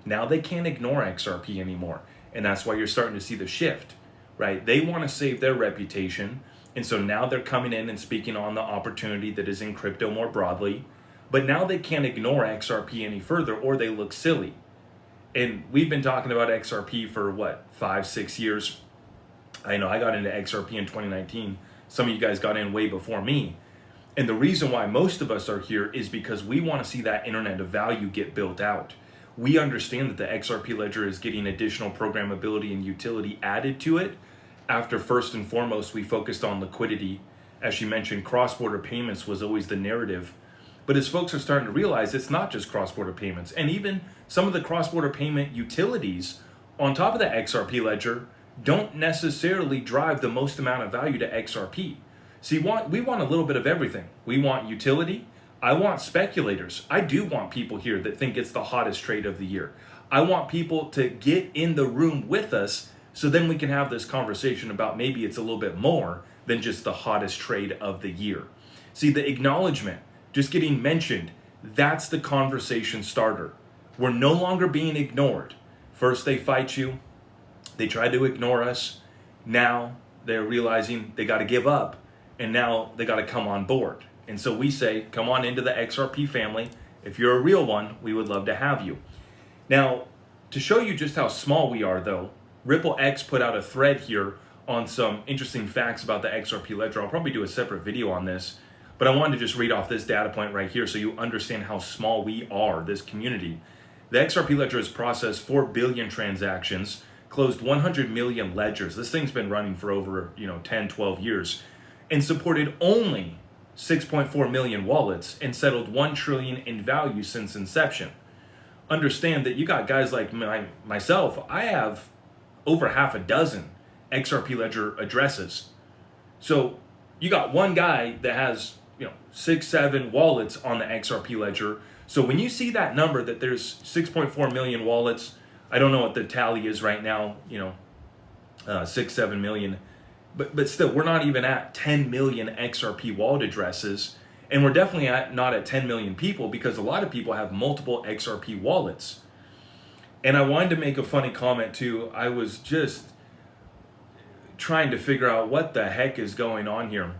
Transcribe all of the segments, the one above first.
Now they can't ignore XRP anymore. And that's why you're starting to see the shift, right? They want to save their reputation. And so now they're coming in and speaking on the opportunity that is in crypto more broadly. But now they can't ignore XRP any further or they look silly. And we've been talking about XRP for what, 5-6 years? I know I got into XRP in 2019. Some of you guys got in way before me. And the reason why most of us are here is because we want to see that internet of value get built out. We understand that the XRP ledger is getting additional programmability and utility added to it after first and foremost we focused on liquidity. As you mentioned, cross-border payments was always the narrative. But as folks are starting to realize, it's not just cross-border payments. And even some of the cross-border payment utilities on top of the XRP ledger don't necessarily drive the most amount of value to XRP. See, we want a little bit of everything. We want utility. I want speculators. I do want people here that think it's the hottest trade of the year. I want people to get in the room with us so then we can have this conversation about maybe it's a little bit more than just the hottest trade of the year. See, the acknowledgement, just getting mentioned, that's the conversation starter. We're no longer being ignored. First they fight you. They try to ignore us. Now they're realizing they got to give up. And now they got to come on board. And so we say, come on into the XRP family. If you're a real one, we would love to have you. Now, to show you just how small we are though, RippleX put out a thread here on some interesting facts about the XRP ledger. I'll probably do a separate video on this, but I wanted to just read off this data point right here so you understand how small we are, this community. The XRP ledger has processed 4 billion transactions, closed 100 million ledgers. This thing's been running for over 10, 12 years. And supported only 6.4 million wallets and settled 1 trillion in value since inception. Understand that you got guys like myself. I have over half a dozen XRP ledger addresses. So you got one guy that has 6-7 wallets on the XRP ledger. So when you see that number that there's 6.4 million wallets, I don't know what the tally is right now, 6-7 million. But still, we're not even at 10 million XRP wallet addresses. And we're definitely not at 10 million people because a lot of people have multiple XRP wallets. And I wanted to make a funny comment too. I was just trying to figure out what the heck is going on here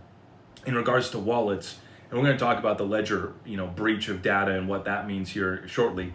in regards to wallets. And we're going to talk about the ledger, breach of data and what that means here shortly.